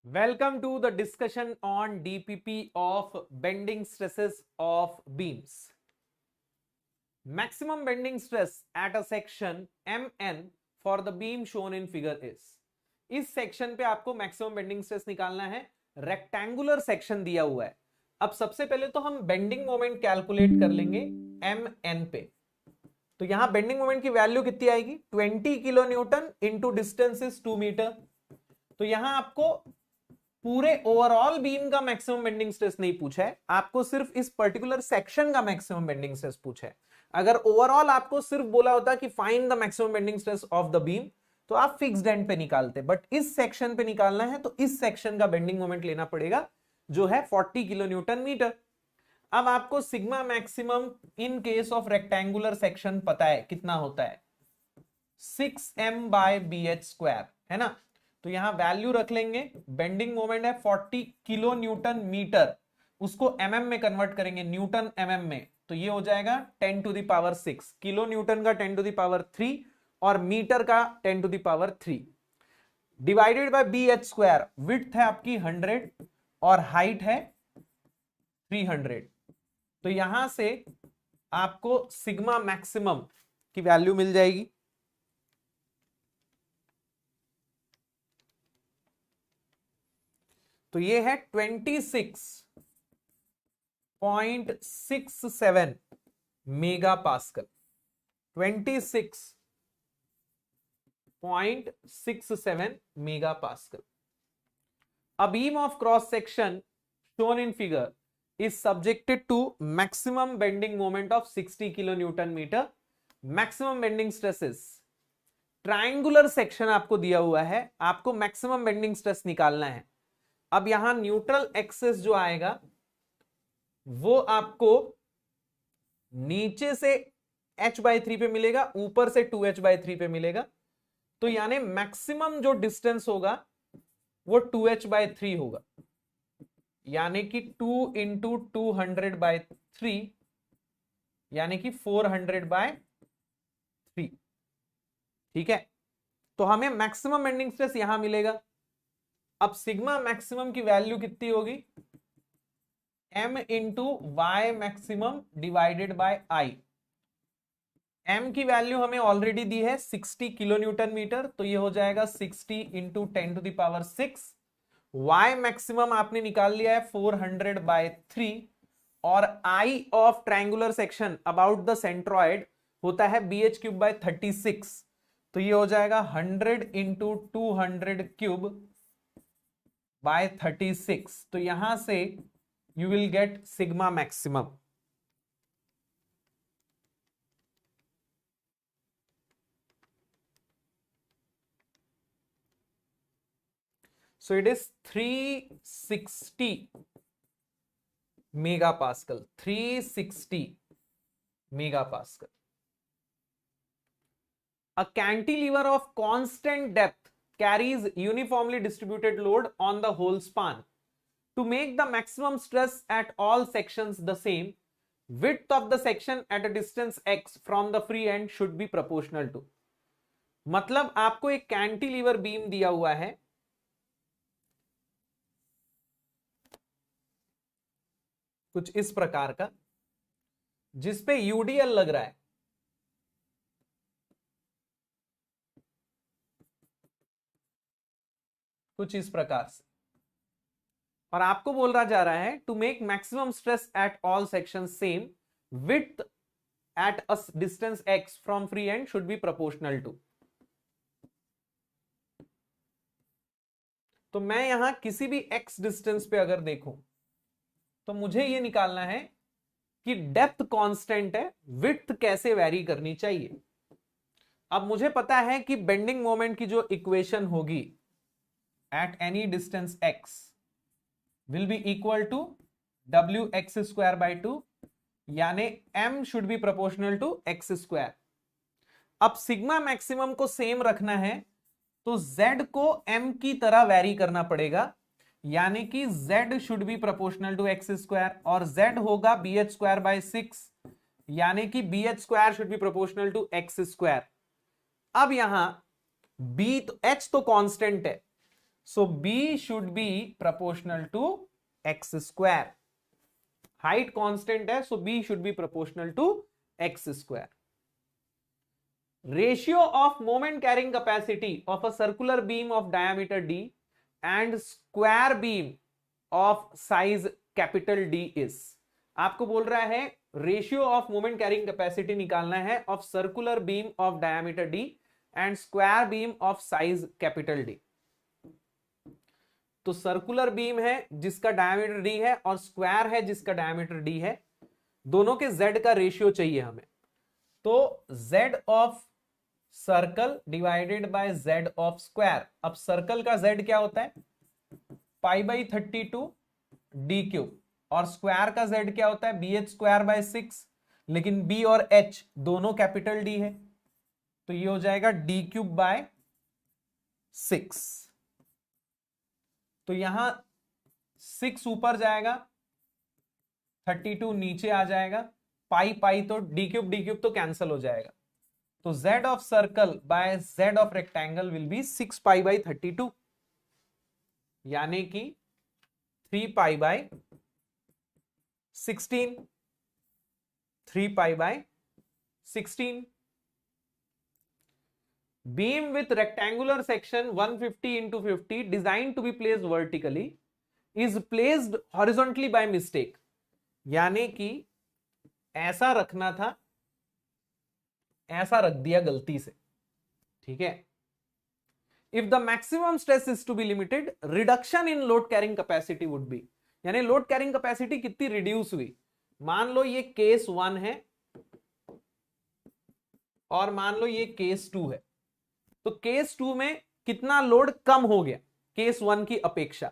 Welcome to the discussion on DPP of bending stresses of beams. Maximum bending stress at a section MN for the beam shown in figure is. इस section पे आपको maximum bending stress निकालना है। Rectangular section दिया हुआ है। अब सबसे पहले तो हम बेंडिंग मोमेंट कैलकुलेट कर लेंगे MN पे। तो यहां बेंडिंग मोमेंट की वैल्यू कितनी आएगी 20 kilo newton into distance is 2 metre. तो यहां आपको पूरे ओवरऑल बीम का मैक्सिमम बेंडिंग स्ट्रेस नहीं पूछा है, आपको सिर्फ इस पर्टिकुलर सेक्शन का मैक्सिमम बेंडिंग स्ट्रेस पूछा है। अगर ओवरऑल आपको सिर्फ बोला होता कि find the maximum bending stress of the beam तो आप फिक्स्ड एंड पे निकालते, बट इस सेक्शन पे निकालना है तो इस सेक्शन का बेंडिंग मोमेंट लेना पड़ेगा जो है 40 किलो न्यूटन मीटर। अब आपको sigma maximum in case of rectangular section पता है कितना होता है 6m/bh², है ना। तो यहां वैल्यू रख लेंगे। बेंडिंग मोमेंट है 40 किलो न्यूटन मीटर, उसको एमएम में कन्वर्ट करेंगे, न्यूटन एमएम में, तो ये हो जाएगा 10⁶। किलो न्यूटन का 10⁻³ और मीटर का 10⁻³ डिवाइडेड बाय bh²। विड्थ है आपकी 100 और हाइट है 300। तो यहां से आपको सिग्मा मैक्सिमम की वैल्यू मिल जाएगी। तो ये है 26.67 mega pascal. 26.67 mega pascal. A beam of cross section shown in figure is subjected to maximum bending moment of 60 kilonewton meter. Maximum bending stresses. Triangular section आपको दिया हुआ है, आपको मैक्सिमम बेंडिंग स्ट्रेस निकालना है। अब यहां न्यूट्रल एक्सिस जो आएगा वो आपको नीचे से h/3 पे मिलेगा, ऊपर से 2h/3 पे मिलेगा। तो यानी मैक्सिमम जो डिस्टेंस होगा वो 2h/3 होगा, यानी कि 2 इंटू 200/3 यानी कि 400/3। ठीक है, तो हमें मैक्सिमम बेंडिंग स्ट्रेस यहां मिलेगा। अब सिग्मा मैक्सिमम की वैल्यू कितनी होगी m into Y maximum divided by I. m की वैल्यू हमें ऑलरेडी दी है 60 किलो न्यूटन मीटर, तो ये हो जाएगा 60 इंटू 10⁶। y मैक्सिमम आपने निकाल लिया है 400/3 और i of triangular section about the centroid होता है bh³/36। तो ये हो जाएगा 100 इंटू 200³/36। तो यहां से you will get sigma maximum. So it is 360 megapascal. 360 megapascal. A cantilever of constant depth carries uniformly distributed load on the whole span. To make the maximum stress at all sections the same, width of the section at a distance x from the free end should be proportional to. मतलब आपको एक cantilever beam दिया हुआ है, कुछ इस प्रकार का, जिसपे यूडीएल लग रहा है। कुछ इस प्रकार से, और आपको बोल रहा जा रहा है to make maximum stress at all section same, width at a distance x from free end should be proportional to. तो मैं यहां किसी भी x डिस्टेंस पे अगर देखूं तो मुझे ये निकालना है कि डेप्थ कांस्टेंट है, विड्थ कैसे वैरी करनी चाहिए। अब मुझे पता है कि बेंडिंग मोमेंट की जो इक्वेशन होगी at any distance x will be equal to wx²/2, यानी m should be proportional to x²। अब सिग्मा मैक्सिमम को सेम रखना है तो z को m की तरह वैरी करना पड़ेगा, यानी कि z should be proportional to x², और z होगा bh²/6, यानी कि bh² should be proportional to x²। अब यहां b तो h तो कांस्टेंट है, So B should be proportional to x square. Height constant है, so B should be proportional to x square. Ratio of moment carrying capacity of a circular beam of diameter d and square beam of size capital D is. आपको बोल रहा है ratio of moment carrying capacity निकालना है of circular beam of diameter D and square beam of size capital D. तो circular beam है जिसका diameter D है और स्क्वायर है जिसका डायमीटर डी है, दोनों के z का रेशियो चाहिए हमें. तो z of circle divided by z of square. अब सर्कल का z क्या होता है? π/32 d क्यूब, और स्क्वायर का z क्या होता है? bh square by 6. लेकिन b और h दोनों कैपिटल D है, तो ये हो जाएगा d क्यूब बाय 6. तो यहां 6 ऊपर जाएगा, 32 नीचे आ जाएगा, पाई पाई तो d क्यूब तो कैंसिल हो जाएगा. तो z of circle by z of rectangle will be 6 π/32, यानी कि 3 π/16. 3 π/16. Beam with rectangular section 150 into 50 designed to be placed vertically is placed horizontally by mistake. यानी कि ऐसा रखना था, ऐसा रख दिया गलती से. ठीक है. If the maximum stress is to be limited, reduction in load carrying capacity would be. यानी लोड कैरिंग कैपेसिटी कितनी रिड्यूस हुई. मान लो ये केस 1 है और मान लो ये केस 2 है. तो केस 2 में कितना लोड कम हो गया केस 1 की अपेक्षा.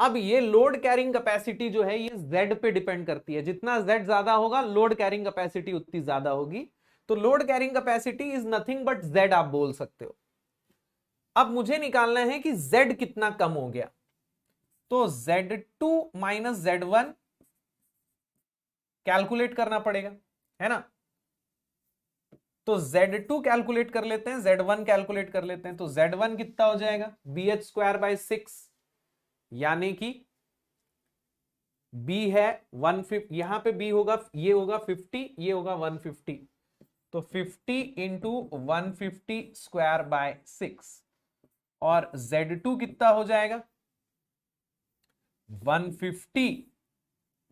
अब ये लोड कैरिंग कैपेसिटी जो है ये Z पे डिपेंड करती है. जितना Z ज्यादा होगा लोड कैरिंग कैपेसिटी उतनी ज्यादा होगी. तो load carrying capacity is nothing but Z आप बोल सकते हो. अब मुझे निकालना है कि Z कितना कम हो गया. तो Z2 माइनस Z1 कैलकुलेट करना पड़ेगा, है ना. तो Z2 कैलकुलेट कर लेते हैं, Z1 कैलकुलेट कर लेते हैं. तो Z1 कितना हो जाएगा? bh स्क्वायर बाय 6, यानी कि B है 150, यहां पे B होगा, ये होगा 50, ये होगा 150. तो 50 इंटू 150 स्क्वायर बाय 6, और Z2 कितना हो जाएगा? 150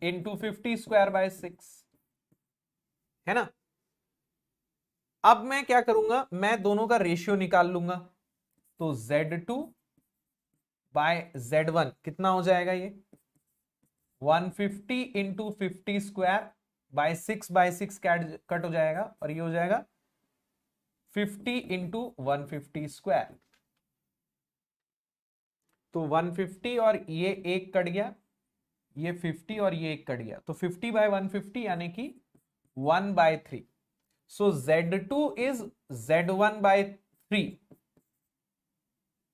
इंटू 50 स्क्वायर बाय 6, है ना. अब मैं क्या करूंगा, मैं दोनों का रेशियो निकाल लूंगा. तो Z2 बाय Z1 कितना हो जाएगा? ये 150 इंटू 50 स्क्वायर बाय 6 कट हो जाएगा, और ये हो जाएगा 50 इंटू 150 स्क्वायर. तो 150 और ये एक कट गया, ये 50 और ये एक कट गया. तो 50 बाय 150 यानी कि 1/3. सो Z2 इज Z1 बाय 3.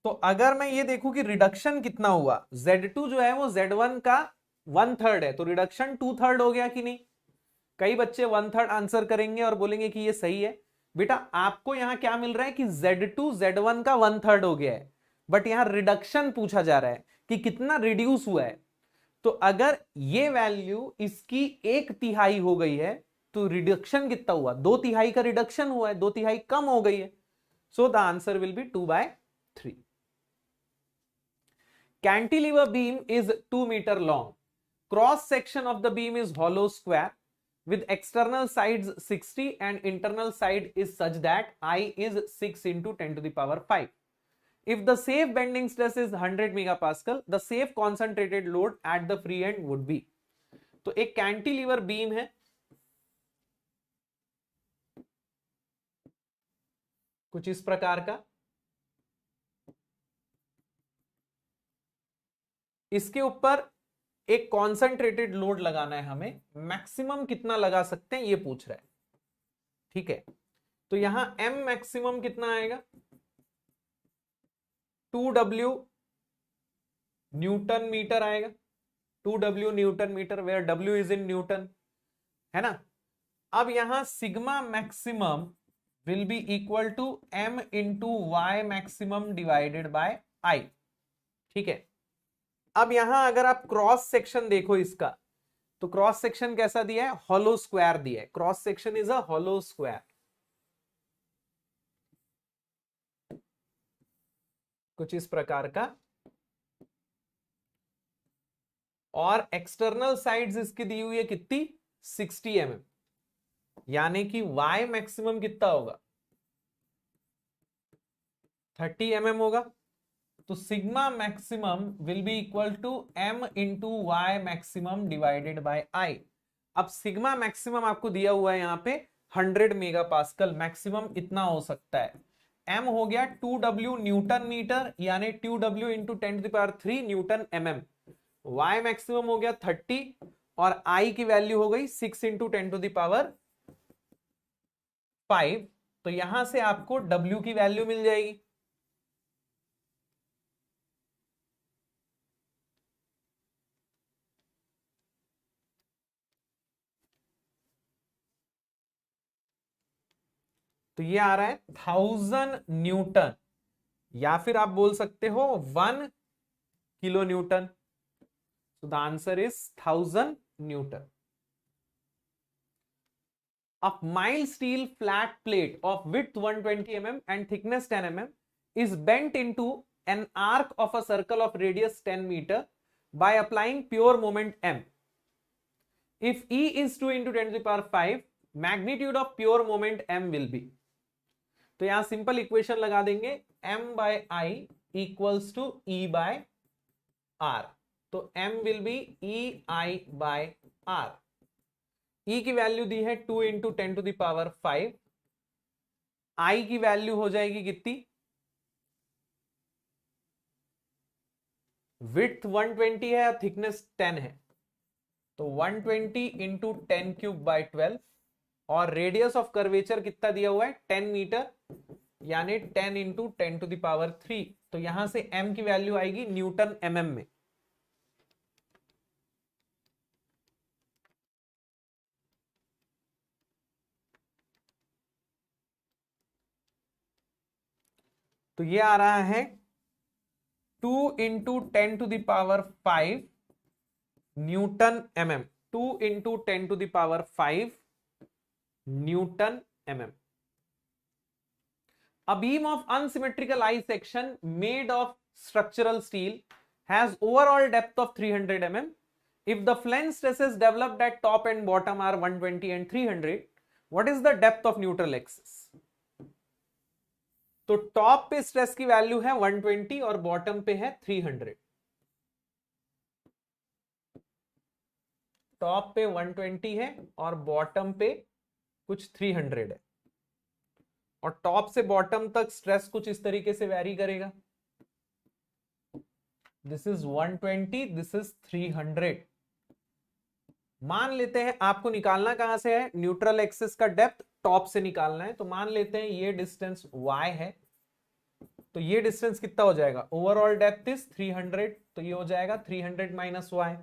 तो अगर मैं ये देखूं कि रिडक्शन कितना हुआ, Z2 जो है वो Z1 का 1/3 है, तो रिडक्शन 2/3 हो गया कि नहीं. कई बच्चे 1/3 आंसर करेंगे और बोलेंगे कि ये सही है. बेटा आपको यहां क्या मिल रहा है कि Z2 Z1 का 1/3 हो गया है, बट यहां रिडक्शन पूछा जा रहा है कि कितना रिड्यूस हुआ है. तो अगर ये वैल्यू इसकी 1/3 हो गई है तो रिडक्शन कितना हुआ? 2/3 का रिडक्शन हुआ है, 2/3 कम हो गई है. So the answer will be 2/3. Cantilever beam is 2 meter long. Cross section of the beam is hollow square with external sides 60 and internal side is such that I is 6 into 10 to the power 5. If the safe bending stress is 100 megapascal, the safe concentrated load at the free end would be. तो एक cantilever beam है, कुछ इस प्रकार का. इसके ऊपर एक कॉन्सेंट्रेटेड लोड लगाना है हमें. मैक्सिमम कितना लगा सकते हैं ये पूछ रहा है. ठीक है. तो यहां M मैक्सिमम कितना आएगा? 2W न्यूटन मीटर आएगा. 2W newton metre, where W is in newton, है ना. अब यहां sigma maximum will be equal to M into Y maximum divided by I. ठीक है। अब यहां अगर आप क्रॉस सेक्शन देखो इसका, तो क्रॉस सेक्शन कैसा दिया है, हॉलो स्क्वायर दिया है। Cross section is a hollow square, कुछ इस प्रकार का। और एक्सटर्नल साइड्स इसकी दी हुई है कितनी, 60 mm, यानी कि y मैक्सिमम कितना होगा, 30 mm होगा। तो sigma maximum will be equal to m into Y maximum divided by I। अब सिग्मा मैक्सिमम आपको दिया हुआ है यहाँ पे 100 मेगा पास्कल, मैक्सिमम इतना हो सकता है। m हो गया 2w न्यूटन मीटर, यानी 2w into 10⁻³ Newton mm। y maximum हो गया 30 और I की वैल्यू हो गई 6 इंटू 10⁵। तो यहां से आपको w की वैल्यू मिल जाएगी। तो ये आ रहा है 1000 न्यूटन, या फिर आप बोल सकते हो 1 kilo Newton. So the answer is 1000 Newton. A mild steel flat plate of width 120 mm and thickness 10 mm is bent into an arc of a circle of radius 10 meter by applying pure moment m. If E is 2 into 10⁵, magnitude of pure moment m will be। तो यहां simple equation लगा देंगे, m by I equals to E by R। तो m will be EI by R। E की value दी है 2 into 10⁵। I की value हो जाएगी कितनी, विड्थ 120 है और थिकनेस 10 है, तो 120 इंटू 10³/12, और रेडियस ऑफ कर्वेचर कितना दिया हुआ है 10 मीटर, यानी 10 इंटू 10⁻³। तो यहां से m की वैल्यू आएगी न्यूटन mm में। तो ये आ रहा है 2 into 10⁵ Newton mm। 2 into 10⁵ Newton mm। A beam of unsymmetrical I section made of structural steel has overall depth of 300 mm. If the flange stresses developed at top and bottom are 120 and 300, what is the depth of neutral axis? तो top पे stress की value है 120 और bottom पे है 300। Top पे 120 है और बॉटम पे कुछ 300 है, और टॉप से बॉटम तक स्ट्रेस कुछ इस तरीके से वैरी करेगा। This is 120, this is 300। मान लेते हैं आपको निकालना कहां से है, न्यूट्रल एक्सिस का डेप्थ टॉप से निकालना है। तो मान लेते हैं ये डिस्टेंस y है, तो ये डिस्टेंस कितना हो जाएगा, ओवरऑल डेप्थ इज 300, तो ये हो जाएगा 300 माइनस y।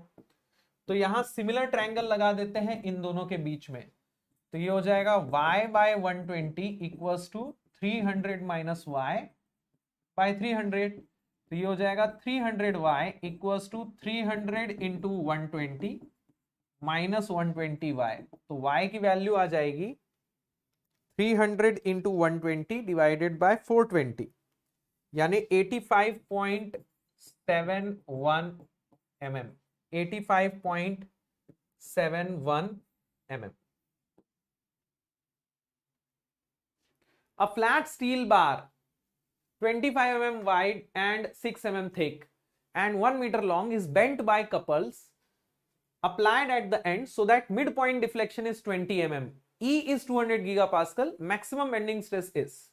तो यहां सिमिलर ट्रायंगल लगा देते हैं इन दोनों के बीच में, तो ये हो जाएगा y by 120 equals to 300 minus y by 300। तो ये हो जाएगा 300y equals to 300 into 120 minus 120y। तो y की वैल्यू आ जाएगी 300 इंटू 120 डिवाइडेड बाय 420, यानी 85.71 mm। 85.71 mm। A flat steel bar 25 mm wide and 6 mm thick and 1 meter long is bent by couples applied at the end so that midpoint deflection is 20 mm. E is 200 gigapascal, maximum bending stress is।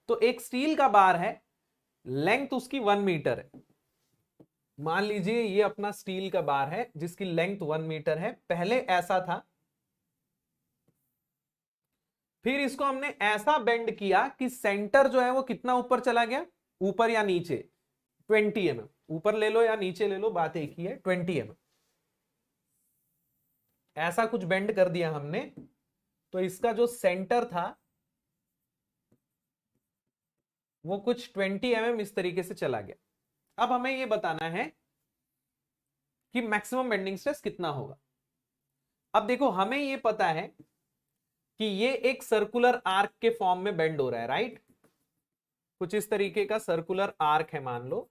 तो एक steel का बार है, length उसकी 1 metre है। मान लीजिए ये अपना स्टील का बार है जिसकी लेंथ 1 मीटर है, पहले ऐसा था, फिर इसको हमने ऐसा बेंड किया कि सेंटर जो है वो कितना ऊपर चला गया, ऊपर या नीचे 20 mm। ऊपर ले लो या नीचे ले लो, बात एक ही है, 20 mm। ऐसा कुछ बेंड कर दिया हमने, तो इसका जो सेंटर था वो कुछ 20 mm इस तरीके से चला गया। अब हमें ये बताना है कि मैक्सिमम बेंडिंग स्ट्रेस कितना होगा। अब देखो हमें ये पता है कि ये एक सर्कुलर आर्क के फॉर्म में बेंड हो रहा है, राइट। कुछ इस तरीके का सर्कुलर आर्क है मान लो,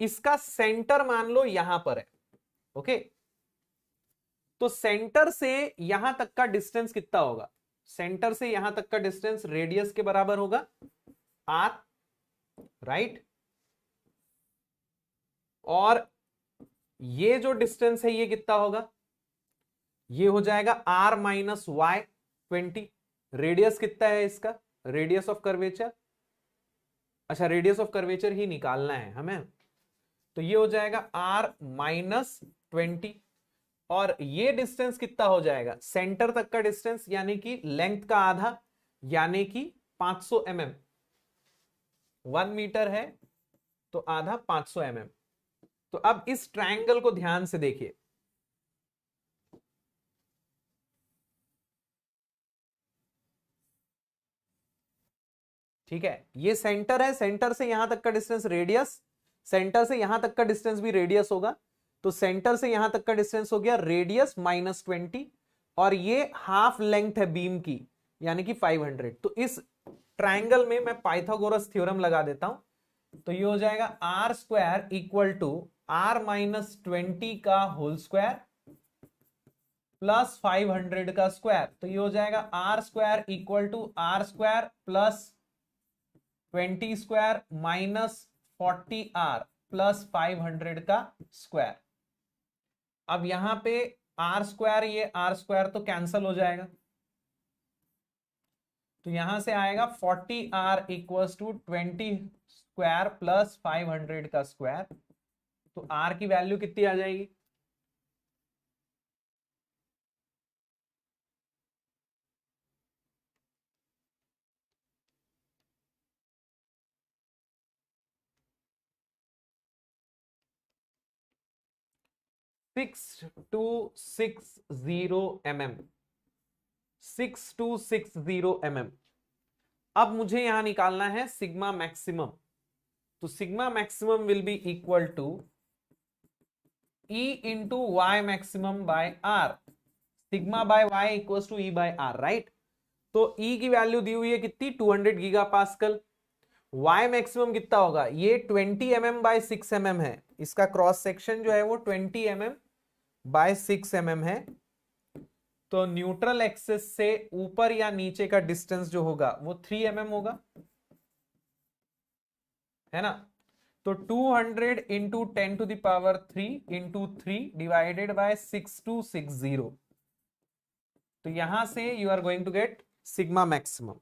इसका सेंटर मान लो यहां पर है, ओके। तो सेंटर से यहां तक का डिस्टेंस कितना होगा? सेंटर से यहां तक का डिस्टेंस रेडियस के बराबर होगा आर, राइट। और ये जो डिस्टेंस है ये कितना होगा? ये हो जाएगा आर माइनस वाई 20। रेडियस कितना है इसका? रेडियस ऑफ कर्वेचर, अच्छा रेडियस ऑफ कर्वेचर ही निकालना है हमें, तो ये हो जाएगा आर माइनस 20। और ये डिस्टेंस कितना हो जाएगा? सेंटर तक का डिस्टेंस यानी कि लेंथ का आधा, यानी कि 500 mm। 1 मीटर है तो आधा 500 mm। तो अब इस ट्रायंगल को ध्यान से देखिए, ठीक है। ये सेंटर है, सेंटर से यहां तक का डिस्टेंस रेडियस, सेंटर से यहां तक का डिस्टेंस भी रेडियस होगा, तो सेंटर से यहां तक का डिस्टेंस हो गया रेडियस माइनस 20, और ये हाफ लेंथ है बीम की यानी कि 500। तो इस ट्रायंगल में मैं पाइथागोरस थ्योरम लगा देता हूं, तो ये हो जाएगा R square equal to R minus 20 का होल स्क्वायर प्लस 500 का स्क्वायर। तो ये हो जाएगा R square equal to R square plus 20 square minus 40r plus 500 का स्क्वायर। अब यहां पे आर स्क्वायर, ये आर स्क्वायर तो कैंसल हो जाएगा, तो यहां से आएगा 40r equals to 20 square plus 500 का स्क्वायर। तो r की वैल्यू कितनी आ जाएगी? Six two 60 mm, 6260 mm। अब मुझे यहां निकालना है सिग्मा मैक्सिमम, तो sigma maximum will be equal to E into Y maximum by R. Sigma by Y equals to E by R, right. तो E की वैल्यू दी हुई है कितनी? 200 गीगा पास्कल। वाई मैक्सिमम कितना होगा? ये 20 mm बाय 6 mm है, इसका क्रॉस सेक्शन जो है वो 20 mm बाय 6 mm है। तो न्यूट्रल एक्सिस से ऊपर या नीचे का डिस्टेंस जो होगा वो 3 mm होगा, है ना। तो 200 into 10 to the power 3 into 3 divided by 6260। तो यहां से you are going to get sigma maximum.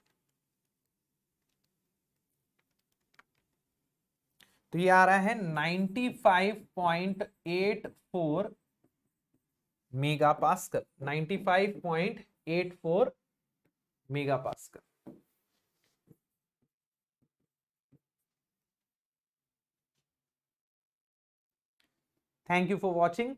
तो ये आ रहा है 95.84 mega pascal, 95.84 mega pascal. Thank you for watching.